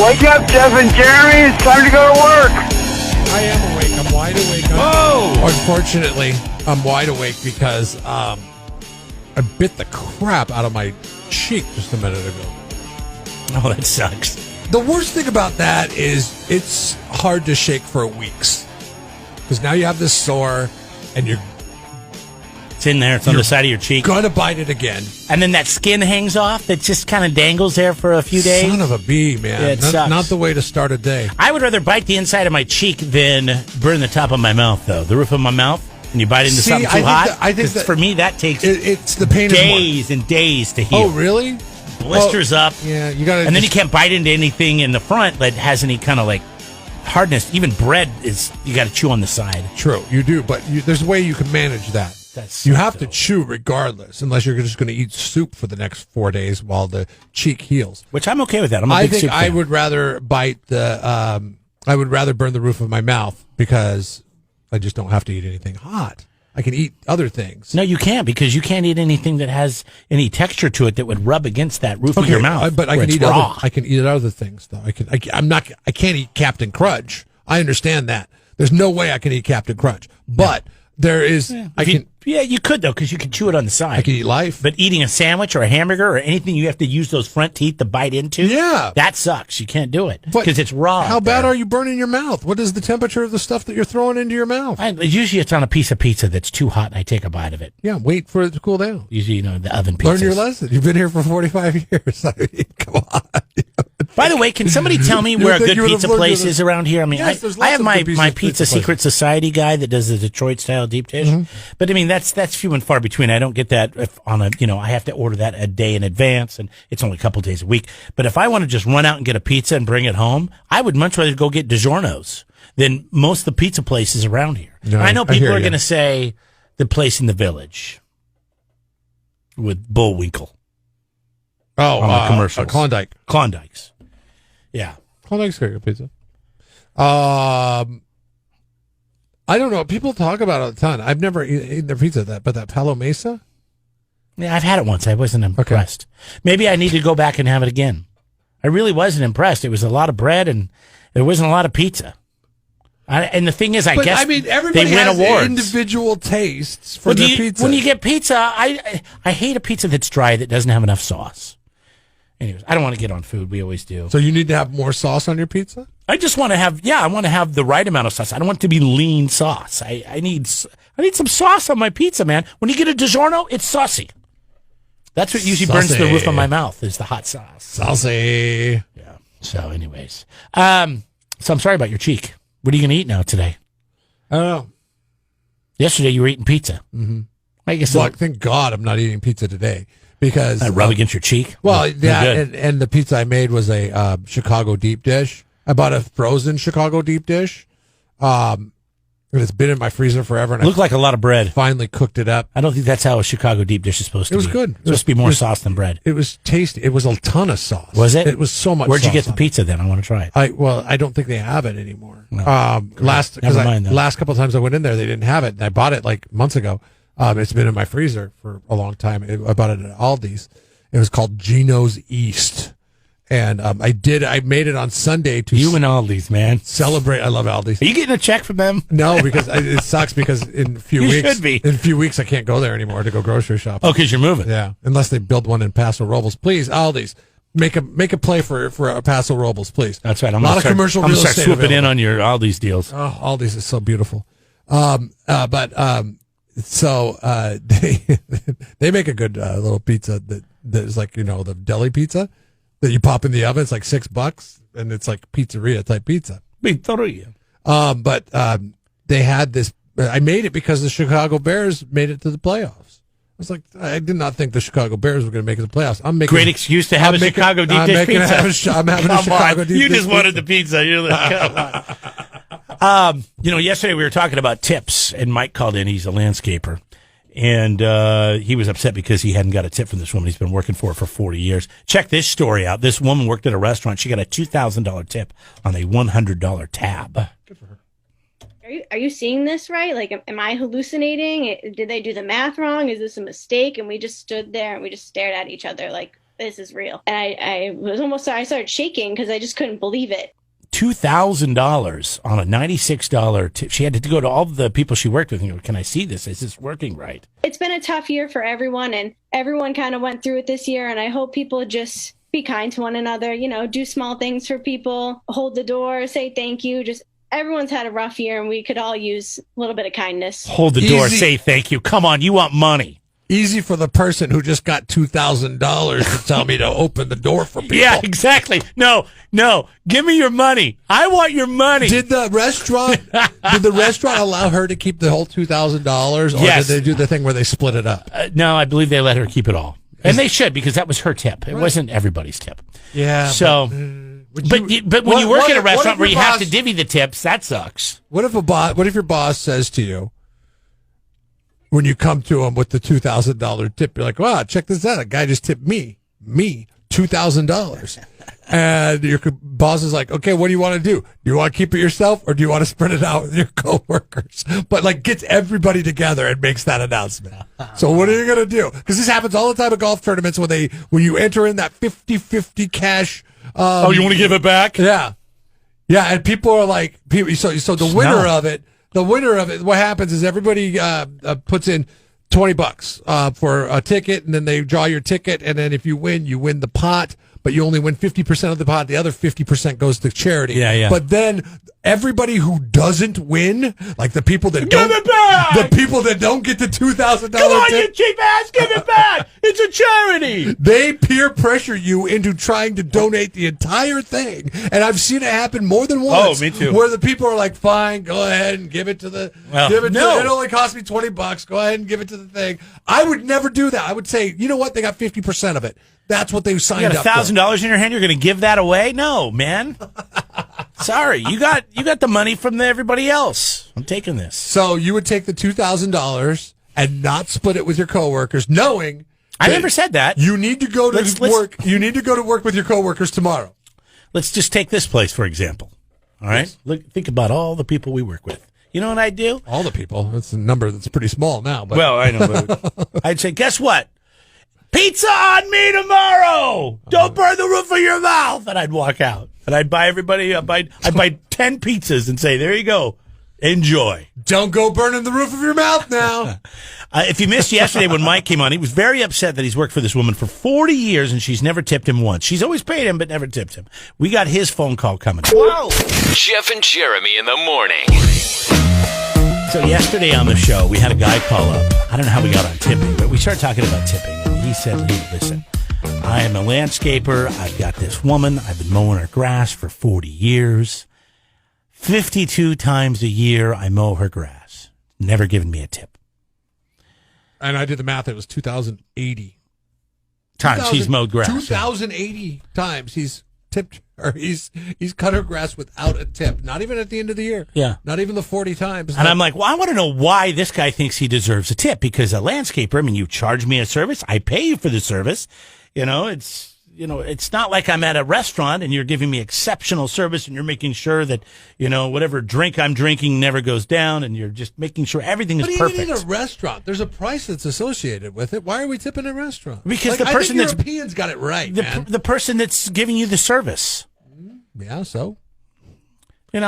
Wake up, Jeff and Jeremy. It's time to go to work. I am awake. I'm wide awake. Whoa! Unfortunately, I'm wide awake because I bit the crap out of my cheek just a minute ago. Oh, that sucks. The worst thing about that is it's hard to shake for weeks. Because now you have this sore and you're It's in there. It's on the side of your cheek. going to bite it again. And then that skin hangs off. That just kind of dangles there for a few days. Son of a bee, man. Yeah, it sucks. Not the way to start a day. I would rather bite the inside of my cheek than burn the top of my mouth, though. The roof of my mouth, and you bite into something too hot. I think 'cause for me, that takes it's the pain days and days to heal. Oh, really? Blisters up. Yeah, you got to. And then you can't bite into anything in the front that has any kind of like hardness. Even bread is, you got to chew on the side. True, you do, but there's a way you can manage that. You have to chew regardless, unless you're just going to eat soup for the next 4 days while the cheek heals. Which I'm okay with that. I'm a big think soup I fan. would rather bite the. I would rather burn the roof of my mouth because I just don't have to eat anything hot. I can eat other things. No, you can't, because you can't eat anything that has any texture to it that would rub against that roof of your mouth. But I where can it's eat raw. I can eat other things though. I can't eat Captain Crunch. I understand that. There's no way I can eat Captain Crunch. But there is. Yeah, you could, though, because you can chew it on the side. I can eat life. But eating a sandwich or a hamburger or anything you have to use those front teeth to bite into, Yeah. that sucks. You can't do it because it's raw. How bad are you burning your mouth? What is the temperature of the stuff that you're throwing into your mouth? Usually it's on a piece of pizza that's too hot and I take a bite of it. Yeah, wait for it to cool down. Usually, the oven pizzas. Learn your lesson. You've been here for 45 years. I mean, come on. By the way, can somebody tell me where a good pizza place is around here? I mean, Yes, there's I lots have of good my pizza Pizza Secret Society guy that does the Detroit style deep dish. But I mean, that's few and far between. I don't get that if on a, I have to order that a day in advance, and it's only a couple days a week. But if I want to just run out and get a pizza and bring it home, I would much rather go get DiGiorno's than most of the pizza places around here. No, I know I people hear are you. going to say the place in the Village with Bullwinkle. Oh, on the commercials. Klondike's. Yeah. Klondike's great pizza. I don't know. People talk about it a ton. I've never eaten their pizza, but that Palo Mesa? Yeah, I've had it once. I wasn't impressed. Maybe I need to go back and have it again. I really wasn't impressed. It was a lot of bread and there wasn't a lot of pizza. And the thing is, I guess everybody they win has awards. Individual tastes for their pizza. When you get pizza, I hate a pizza that's dry that doesn't have enough sauce. Anyways, I don't want to get on food. We always do. So you need to have more sauce on your pizza? I just want to have, I want to have the right amount of sauce. I don't want it to be lean sauce. I need some sauce on my pizza, man. When you get a DiGiorno, it's saucy. That's what usually burns the roof of my mouth, is the hot sauce. Saucy. Yeah. So anyways. So I'm sorry about your cheek. What are you going to eat now today? I don't know. Yesterday you were eating pizza. Mm-hmm. I guess. Well, thank God I'm not eating pizza today. Because that rub against your cheek? Well, yeah, and the pizza I made was a Chicago deep dish. I bought a frozen Chicago deep dish. And it's been in my freezer forever. And Looked like a lot of bread. Finally cooked it up. I don't think that's how a Chicago deep dish is supposed to be. It was good. It's supposed to be more sauce than bread. It was tasty. It was a ton of sauce. Was it? It was so much Where'd sauce you get the pizza then? I want to try it. I don't think they have it anymore. No. Last couple of times I went in there, they didn't have it. And I bought it like months ago. It's been in my freezer for a long time. I bought it at Aldi's. It was called Gino's East. And I made it on Sunday to you and Aldi's, man. Celebrate. I love Aldi's. Are you getting a check from them? No, because it sucks because in a few weeks I can't go there anymore to go grocery shopping. Oh, because you're moving. Yeah, unless they build one in Paso Robles. Please, Aldi's, make a play for a Paso Robles, please. That's right. I'm going to start swooping in on your Aldi's deals. Oh, Aldi's is so beautiful. So they make a good little pizza that is like, the deli pizza that you pop in the oven. It's like $6 and it's like pizzeria type pizza. Pizzeria. But they had this. I made it because the Chicago Bears made it to the playoffs. I was like, I did not think the Chicago Bears were going to make it to the playoffs. Great excuse to have a Chicago deep dish pizza. I'm having a Chicago deep dish. You just wanted the pizza. You're like, come on. Yesterday we were talking about tips, and Mike called in. He's a landscaper, and he was upset because he hadn't got a tip from this woman he's been working for 40 years. Check this story out. This woman worked at a restaurant. She got a $2,000 tip on a $100 tab. Good for her. Are you seeing this right? Like, am I hallucinating? Did they do the math wrong? Is this a mistake? And we just stood there and we just stared at each other like, this is real. And I started shaking because I just couldn't believe it. $2,000 on a $96 tip. She had to go to all the people she worked with and go, can I see this? Is this working right? It's been a tough year for everyone, and everyone kind of went through it this year, and I hope people just be kind to one another, do small things for people, hold the door, say thank you. Just everyone's had a rough year, and we could all use a little bit of kindness. Hold the door, say thank you. Come on, you want money. Easy for the person who just got $2,000 to tell me to open the door for people. Yeah, exactly. No, give me your money. I want your money. Did the restaurant allow her to keep the whole $2,000, or yes. did they do the thing where they split it up? No, I believe they let her keep it all, and they should, because that was her tip. It wasn't everybody's tip. Yeah. So, but when you work at a restaurant where you have to divvy the tips, that sucks. What if your boss says to you, when you come to him with the $2,000 tip, you're like, wow, check this out. A guy just tipped me $2,000. And your boss is like, okay, what do you want to do? Do you want to keep it yourself, or do you want to spread it out with your coworkers? But gets everybody together and makes that announcement. So what are you going to do? Because this happens all the time at golf tournaments when you enter in that 50-50 cash. You want to give it back? Yeah. Yeah. And people are like, so the winner of it, what happens is everybody puts in $20 for a ticket, and then they draw your ticket, and then if you win the pot, but you only win 50% of the pot. The other 50% goes to charity. Yeah. But then everybody who doesn't win, like the people that give it back! The people that don't get the $2,000 come on, tip, you cheap ass, give it back! It's a charity! They peer pressure you into trying to donate the entire thing. And I've seen it happen more than once. Oh, me too. Where the people are like, fine, go ahead and give it to the... it only cost me $20. Go ahead and give it to the thing. I would never do that. I would say, you know what? They got 50% of it. That's what they signed up for. You got $1,000 in your hand, you're going to give that away? No, man. Sorry, you got the money from everybody else. I'm taking this. So you would take the $2,000 and not split it with your coworkers, knowing I never said that. You need to go to work. You need to go to work with your coworkers tomorrow. Let's just take this place for example. All right, think about all the people we work with. You know what I'd do? All the people. That's a number that's pretty small now. But. Well, I know. But I'd say, guess what? Pizza on me tomorrow. Don't burn the roof of your mouth. And I'd walk out. And I'd buy everybody, I'd buy 10 pizzas and say, there you go. Enjoy. Don't go burning the roof of your mouth now. If you missed yesterday when Mike came on, he was very upset that he's worked for this woman for 40 years and she's never tipped him once. She's always paid him, but never tipped him. We got his phone call coming. Whoa! Jeff and Jeremy in the morning. So yesterday on the show, we had a guy call up. I don't know how we got on tipping, but we started talking about tipping. And he said, hey, listen, I am a landscaper. I've got this woman. I've been mowing her grass for 40 years. 52 times a year I mow her grass. Never given me a tip. And I did the math. It was 2,080 times he's mowed grass. 2,080 times he's tipped, or he's cut her grass without a tip. Not even at the end of the year. Yeah. Not even the 40 times. And I'm like, well, I want to know why this guy thinks he deserves a tip, because a landscaper, I mean, you charge me a service. I pay you for the service. It's not like I'm at a restaurant and you're giving me exceptional service and you're making sure that, whatever drink I'm drinking never goes down, and you're just making sure everything is perfect. But even in a restaurant, there's a price that's associated with it. Why are we tipping a restaurant? Because the person I think Europeans got it right, the person that's giving you the service. Yeah, so. Gosh.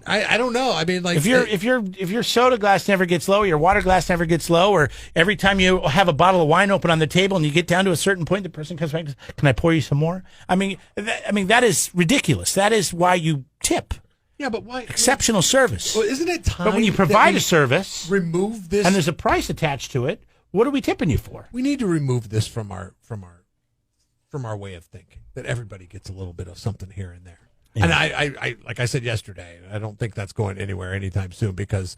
I don't know. I mean, like, if your soda glass never gets low, your water glass never gets low, or every time you have a bottle of wine open on the table and you get down to a certain point, the person comes back and says, "Can I pour you some more?" That is ridiculous. That is why you tip. Yeah, but why? Exceptional service. Well, isn't it time? But when you provide a service, remove this, and there's a price attached to it, what are we tipping you for? We need to remove this from our way of thinking. That everybody gets a little bit of something here and there. Yeah. And I like I said yesterday, I don't think that's going anywhere anytime soon, because,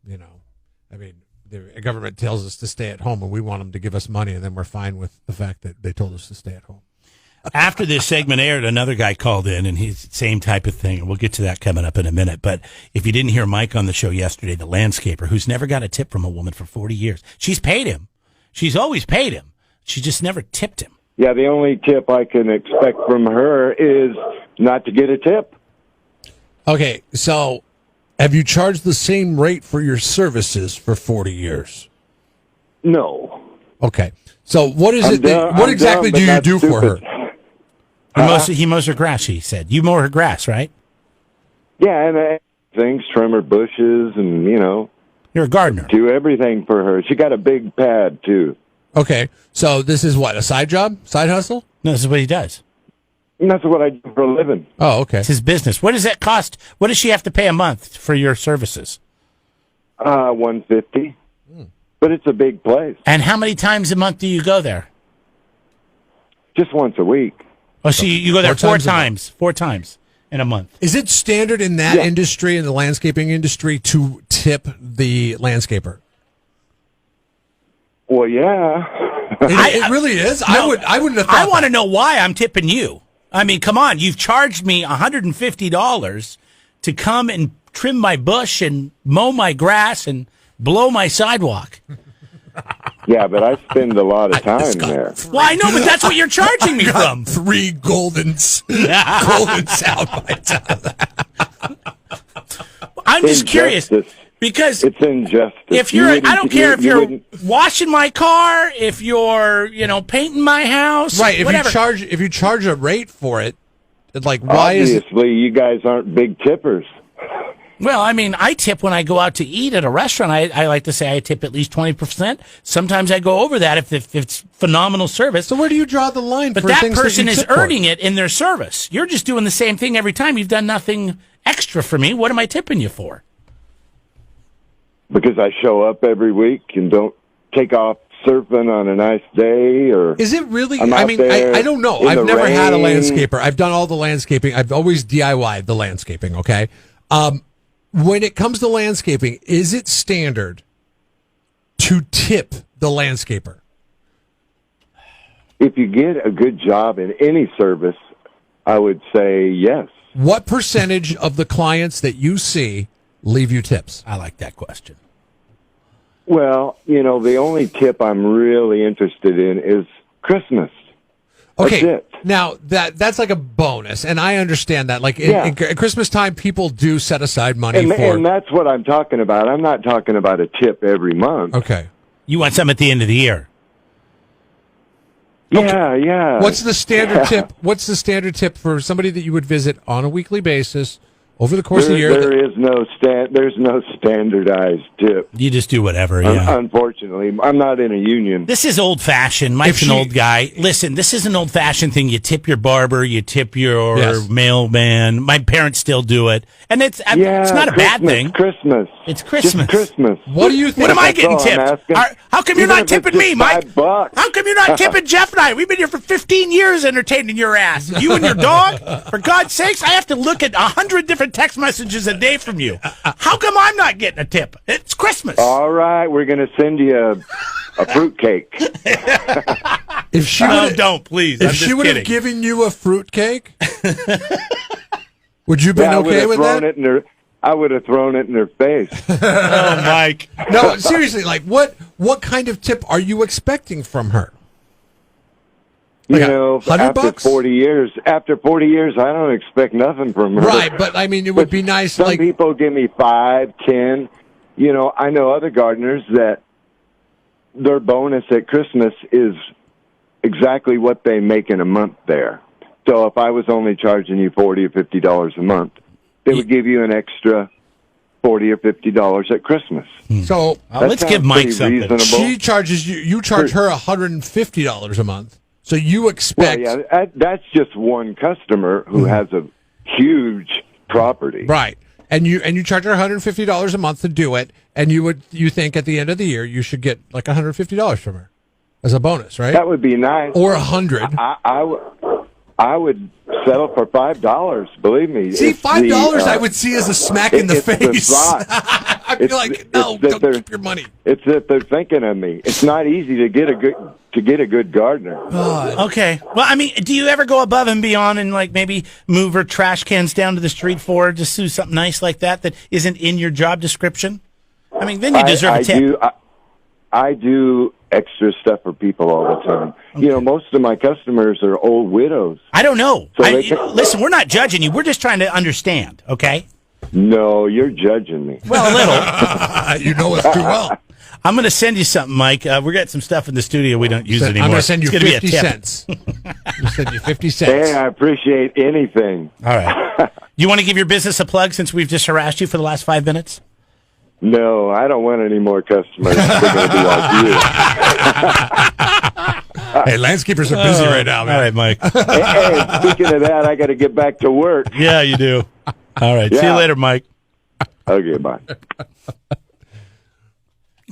the government tells us to stay at home and we want them to give us money, and then we're fine with the fact that they told us to stay at home. After this segment aired, another guy called in, and he's the same type of thing, and we'll get to that coming up in a minute. But if you didn't hear Mike on the show yesterday, the landscaper, who's never got a tip from a woman for 40 years. She's paid him. She's always paid him. She just never tipped him. Yeah, the only tip I can expect from her is not to get a tip. Okay, so have you charged the same rate for your services for 40 years? No. Okay, So what is it? What exactly do you do for her? He mows her grass, he said. You mow her grass, right? Yeah, and things, trim her bushes, and, You're a gardener. do everything for her. She got a big pad, too. Okay, so this is what, a side job? Side hustle? No, this is what he does. And that's what I do for a living. Oh, okay. It's his business. What does that cost? What does she have to pay a month for your services? $150. But it's a big place. And how many times a month do you go there? Just once a week. Oh, so you go there Four four times in a month. Is it standard in that industry, in the landscaping industry, to tip the landscaper? Well, yeah. It really is. No, I wouldn't have thought. I want to know why I'm tipping you. I mean, come on. You've charged me $150 to come and trim my bush and mow my grass and blow my sidewalk. Yeah, but I spend a lot of time there. Well, I know, but that's what you're charging me from. 3 golden sound bites out of that. I'm just curious because it's injustice. If I don't care if you're washing my car, if you're, painting my house, right? Whatever. If you charge a rate for it, like why is it? Obviously, you guys aren't big tippers. Well, I mean, I tip when I go out to eat at a restaurant. I like to say I tip at least 20%. Sometimes I go over that if it's phenomenal service. So where do you draw the line? But for that things person that you is tip for? earning it in their service. You're just doing the same thing every time. You've done nothing extra for me. What am I tipping you for? Because I show up every week and don't take off surfing on a nice day, or is it really? I mean, I don't know. I've never had a landscaper. I've done all the landscaping. I've always DIY'd the landscaping. Okay. When it comes to landscaping, is it standard to tip the landscaper? If you get a good job in any service, I would say yes. What percentage of the clients that you see leave you tips? I like that question. Well, the only tip I'm really interested in is Christmas. Okay, that's it. Now that's like a bonus, and I understand that. Like at Christmas time, people do set aside money and that's what I'm talking about. I'm not talking about a tip every month. Okay, you want some at the end of the year. Yeah, yeah. What's the standard tip? What's the standard tip for somebody that you would visit on a weekly basis over the course of the year? There's no standardized tip. You just do whatever, yeah. Unfortunately, I'm not in a union. This is old-fashioned. Mike's an old guy. Listen, this is an old-fashioned thing. You tip your barber, you tip your mailman. My parents still do it. And it's not a bad thing. Christmas. It's Christmas. Just Christmas. What do you think? What am I getting tipped? How come you're not tipping me, Mike? $5. How come you're not tipping Jeff and I? We've been here for 15 years entertaining your ass. You and your dog? For God's sakes, I have to look at 100 different text messages a day from you. How come I'm not getting a tip? It's Christmas. All right, we're going to send you a fruitcake. If she don't, please. If she would have given you a fruitcake, would you have been okay with that? I would have thrown it in her face. Oh, Mike. No, seriously, like what kind of tip are you expecting from her? Like after 40 years, I don't expect nothing from her. Right, but I mean, it would be nice. Some people give me 5, 10. I know other gardeners that their bonus at Christmas is exactly what they make in a month there. So if I was only charging you $40 or $50 a month, they would give you an extra $40 or $50 at Christmas. So let's give Mike something. Reasonable. She charges you charge her $150 a month. So you expect? Well, yeah, that's just one customer who has a huge property, right? And you charge her $150 a month to do it, and you think at the end of the year you should get like $150 from her as a bonus, right? That would be nice. Or $100. I would settle for $5. Believe me. See, $5 I would see as a smack in the face. I'd be like, no, don't keep your money. It's that they're thinking of me. It's not easy to get a good gardener. Okay. Well, I mean, do you ever go above and beyond and like maybe move her trash cans down to the street for her, just do something nice like that isn't in your job description? I mean, then you deserve a tip. I do extra stuff for people all the time. Okay. Most of my customers are old widows. I don't know. So listen, we're not judging you. We're just trying to understand, okay? No, you're judging me. Well, a little. You know us too well. I'm going to send you something, Mike. We got some stuff in the studio we don't use anymore. I'm going to send you It's gonna 50 be a tip. cents. I'm going to send you 50 cents. Hey, I appreciate anything. All right. You want to give your business a plug since we've just harassed you for the last 5 minutes? No, I don't want any more customers. They're going to be like you. Hey, landscapers are busy right now, man. All right, Mike. Hey, speaking of that, I got to get back to work. Yeah, you do. All right. See you Yeah. later, Mike. Okay, bye.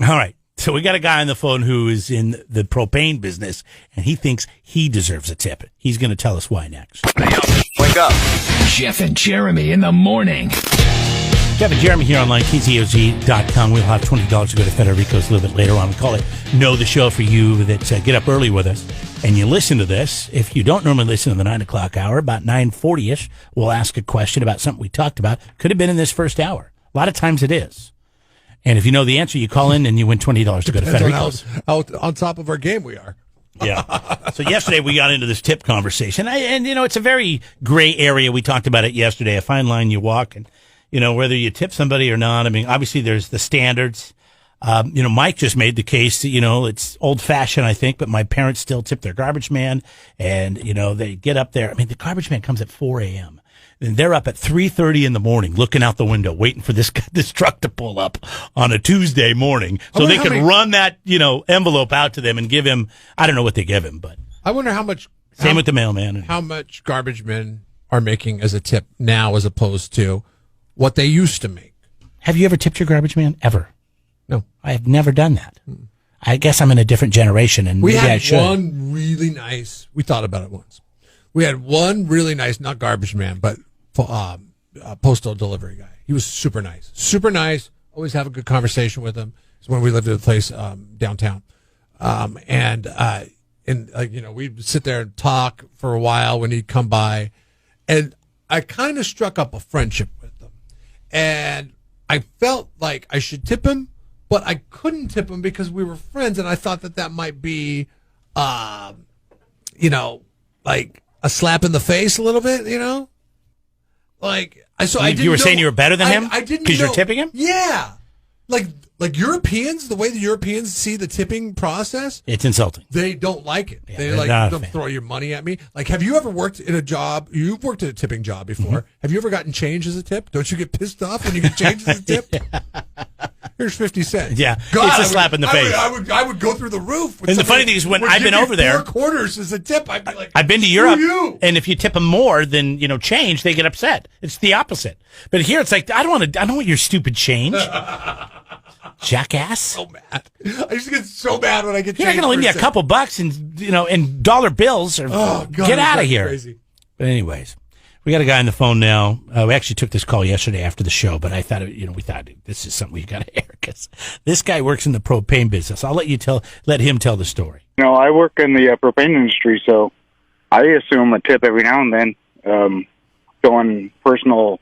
All right. So we got a guy on the phone who is in the propane business, and he thinks he deserves a tip. He's going to tell us why next. Wake up. Jeff and Jeremy in the morning. Jeff and Jeremy here online, KTOZ.com. We'll have $20 to go to Federico's a little bit later on. We call it Know the Show for you that get up early with us. And you listen to this. If you don't normally listen to the 9 o'clock hour, about 9:40ish, we'll ask a question about something we talked about. Could have been in this first hour. A lot of times it is. And if you know the answer, you call in and you win $20 to go to Federico's. How on top of our game we are. Yeah. So yesterday we got into this tip conversation. And it's a very gray area. We talked about it yesterday, a fine line you walk. And, whether you tip somebody or not, I mean, obviously there's the standards. Mike just made the case that, it's old fashioned, I think, but my parents still tip their garbage man. And, they get up there. I mean, the garbage man comes at 4 a.m. And they're up at 3:30 in the morning, looking out the window, waiting for this truck to pull up on a Tuesday morning, so they can run that envelope out to them and give him. I don't know what they give him, but I wonder how much. Same with the mailman. How much garbage men are making as a tip now, as opposed to what they used to make. Have you ever tipped your garbage man? Ever? No, I have never done that. I guess I'm in a different generation, and we maybe I had should. one really nice. We thought about it once. We had one really nice, not garbage man, but postal delivery guy. He was super nice. Super nice. Always have a good conversation with him. It's when we lived at a place downtown. We'd sit there and talk for a while when he'd come by. And I kind of struck up a friendship with him. And I felt like I should tip him, but I couldn't tip him because we were friends. And I thought that might be, like a slap in the face a little bit, Like, you were saying you were better than him? I didn't because you're tipping him? Yeah. Like Europeans, the way the Europeans see the tipping process, it's insulting. They don't like it. Yeah, they don't throw your money at me. Like, have you ever worked in a job? You've worked at a tipping job before. Mm-hmm. Have you ever gotten change as a tip? Don't you get pissed off when you get change as a tip? Yeah. Here's 50 cents. Yeah, God, it's a slap in the face. I would go through the roof. And the funny thing is, when I've been over there, 4 quarters as a tip. I'd be like, I've been to Europe, and if you tip them more than change, they get upset. It's the opposite. But here, it's like I don't want your stupid change. Jackass. So mad. I used to get so mad when I get. You're not going to leave me a couple bucks in dollar bills, or get out of here. Crazy. But anyways, we got a guy on the phone now. We actually took this call yesterday after the show, but I thought we thought this is something we got to air because this guy works in the propane business. I'll let him tell the story. I work in the propane industry, so I assume a tip every now and then. Filling personal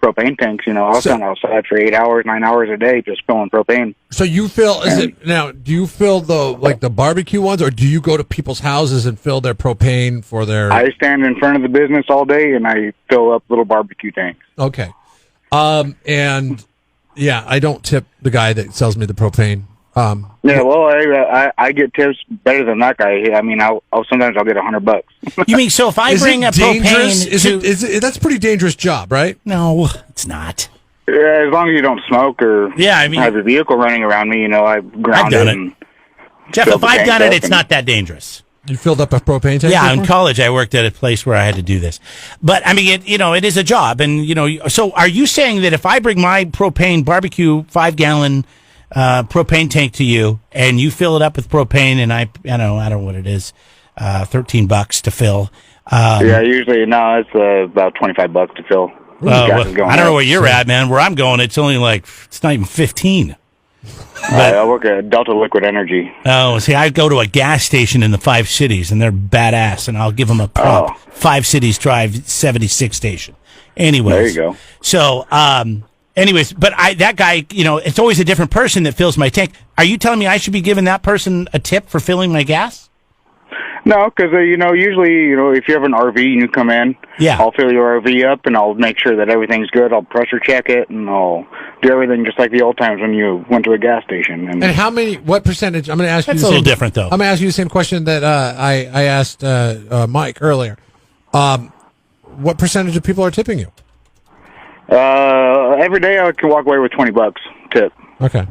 propane tanks, I'll stand outside for 8 hours, 9 hours a day just filling propane. So you fill? Do you fill the barbecue ones, or do you go to people's houses and fill their propane for their? I stand in front of the business all day and I fill up little barbecue tanks. Okay, and yeah, I don't tip the guy that sells me the propane. I get tips better than that guy. I mean, sometimes I'll get $100. You mean so if I bring a propane? That's a pretty dangerous job, right? No, it's not. As long as you don't smoke or have your vehicle running around me, I've grounded. I've done it. Jeff, if I've done it, it's not that dangerous. You filled up a propane tank? Yeah, in college I worked at a place where I had to do this. But I mean, it is a job, and So are you saying that if I bring my propane barbecue 5-gallon propane tank to you, and you fill it up with propane, and I don't know what it is, $13 to fill. Usually it's about $25 to fill. I don't know where you're at, man. Where I'm going, it's only it's not even 15. I work at Delta Liquid Energy. Oh, see, I go to a gas station in the 5 cities, and they're badass, and I'll give them a prop. 5 Cities Drive 76 station. Anyways, there you go. So, anyways, but that guy, it's always a different person that fills my tank. Are you telling me I should be giving that person a tip for filling my gas? No, because usually, if you have an RV and you come in, I'll fill your RV up and I'll make sure that everything's good. I'll pressure check it and I'll do everything just like the old times when you went to a gas station. And what percentage? I'm going to ask you. That's a little different, though. I'm going to ask you the same question that I asked Mike earlier. What percentage of people are tipping you? Every day I can walk away with $20 tip. Okay.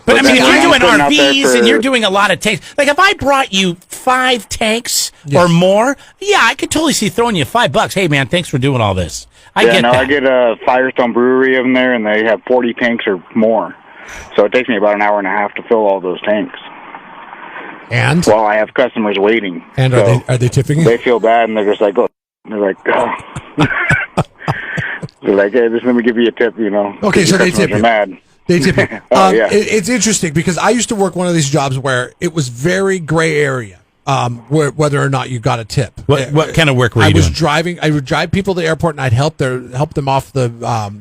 But I mean, if you're doing RVs and you're doing a lot of tanks, like if I brought you 5 tanks or more, I could totally see throwing you $5. Hey, man, thanks for doing all this. I get that. I get a Firestone Brewery in there, and they have 40 tanks or more. So it takes me about an hour and a half to fill all those tanks. And? While I have customers waiting. And so are they tipping you? They feel bad, and they're just like, oh. They're like, oh. They're like, hey, just let me give you a tip, Okay, so they tip you. Mad. They tip you. It's interesting because I used to work one of these jobs where it was very gray area whether or not you got a tip. What kind of work were you doing? I would drive people to the airport and I'd help them off the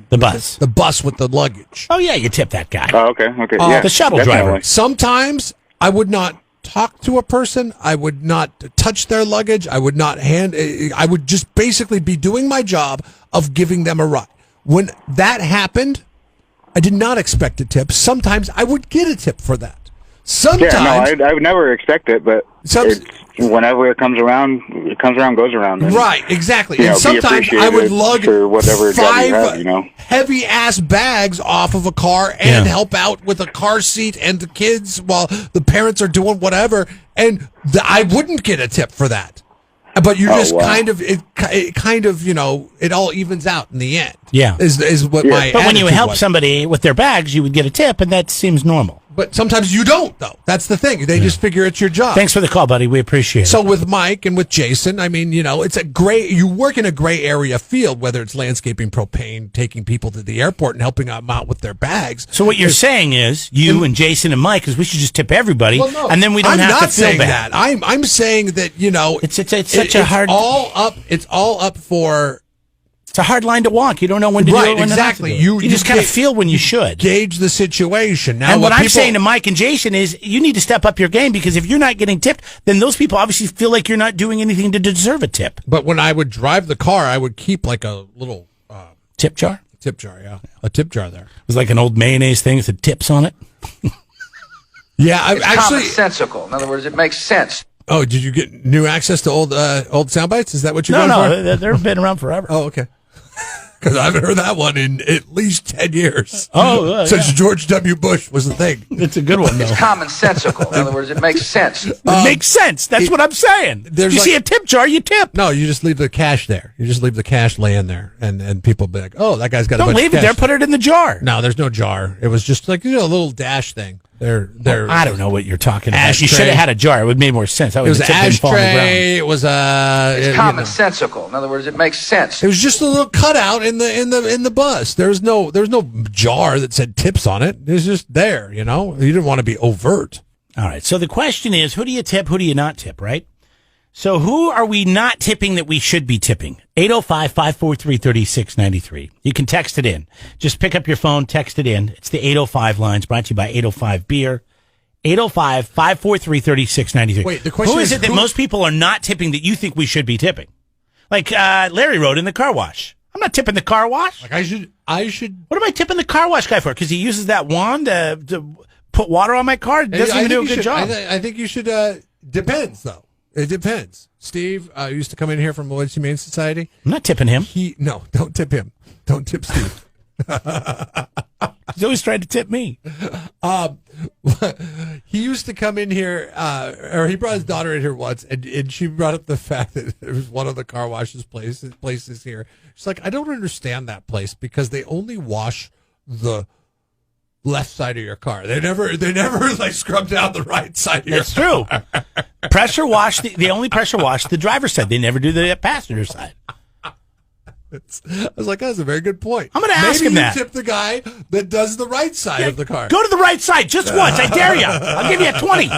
bus. The bus with the luggage. Oh, yeah, you tip that guy. Oh, okay. The shuttle driver. Sometimes I would not talk to a person. I would not touch their luggage. I would not I would just basically be doing my job of giving them a ride. When that happened, I did not expect a tip. Sometimes I would get a tip for that. Sometimes, I would never expect it, but whenever it comes around, goes around. And, right, exactly. And sometimes I would lug for whatever 5 heavy ass bags off of a car and help out with a car seat and the kids while the parents are doing whatever, and I wouldn't get a tip for that. But you're it all evens out in the end. Yeah, is what my. But when you help somebody with their bags, you would get a tip, and that seems normal. But sometimes you don't, though. That's the thing. They just figure it's your job. Thanks for the call, buddy. We appreciate it. So with Mike and with Jason, I mean, it's a you work in a gray area field, whether it's landscaping, propane, taking people to the airport and helping them out with their bags. So what you're saying is you and Jason and Mike is we should just tip everybody, and then we don't have to feel bad. I'm saying that, it's such a hard. It's all up for. It's a hard line to walk. You don't know when to do it. Exactly. You just kind of feel when you should gauge the situation. Now, and what I'm saying to Mike and Jason is, you need to step up your game because if you're not getting tipped, then those people obviously feel like you're not doing anything to deserve a tip. But when I would drive the car, I would keep like a little tip jar. Tip jar, yeah, a tip jar there. It was like an old mayonnaise thing with the tips on it. Yeah, it's actually commonsensical. In other words, it makes sense. Oh, did you get new access to old sound bites? Is that what you're going for? No, they've been around forever. Oh, okay. Because I haven't heard that one in at least 10 years. Since George W. Bush was the thing. It's a good one, though. It's commonsensical. In other words, it makes sense. It makes sense. That's what I'm saying. You see a tip jar, you tip. No, you just leave the cash there. You just leave the cash laying there, and people be like, "Oh, that guy's got a bunch of cash." Don't leave it there. Put it in the jar. No, there's no jar. It was just like a little dash thing. I don't know what you're talking about. You should have had a jar. It would have made more sense. It was an ashtray. It was it's commonsensical. In other words, it makes sense. It was just a little cutout in the bus. There's no jar that said tips on it. It was just there. You didn't want to be overt. All right. So the question is, who do you tip? Who do you not tip? Right. So who are we not tipping that we should be tipping? 805-543-3693. You can text it in. Just pick up your phone, text it in. It's the 805 lines brought to you by 805 Beer. 805-543-3693. Wait, the question who is it that most people are not tipping that you think we should be tipping? Like Larry wrote in the car wash. I'm not tipping the car wash. Like I should. What am I tipping the car wash guy for? Because he uses that wand to put water on my car? It doesn't even do a good job. I think you should. Depends, though. It depends. Steve used to come in here from Lloyd's Humane Society. I'm not tipping him. No, don't tip him. Don't tip Steve. He's always trying to tip me. He used to come in here, or he brought his daughter in here once, and she brought up the fact that it was one of the car washes places here. She's like, I don't understand that place because they only wash the left side of your car. They never like scrub down the right side of your car. That's true. Pressure wash, they only pressure wash the driver's side. They never do the passenger side. I was like, that's a very good point. I'm going to ask him that. Maybe you tip the guy that does the right side of the car. Go to the right side just once. I dare you. I'll give you a 20.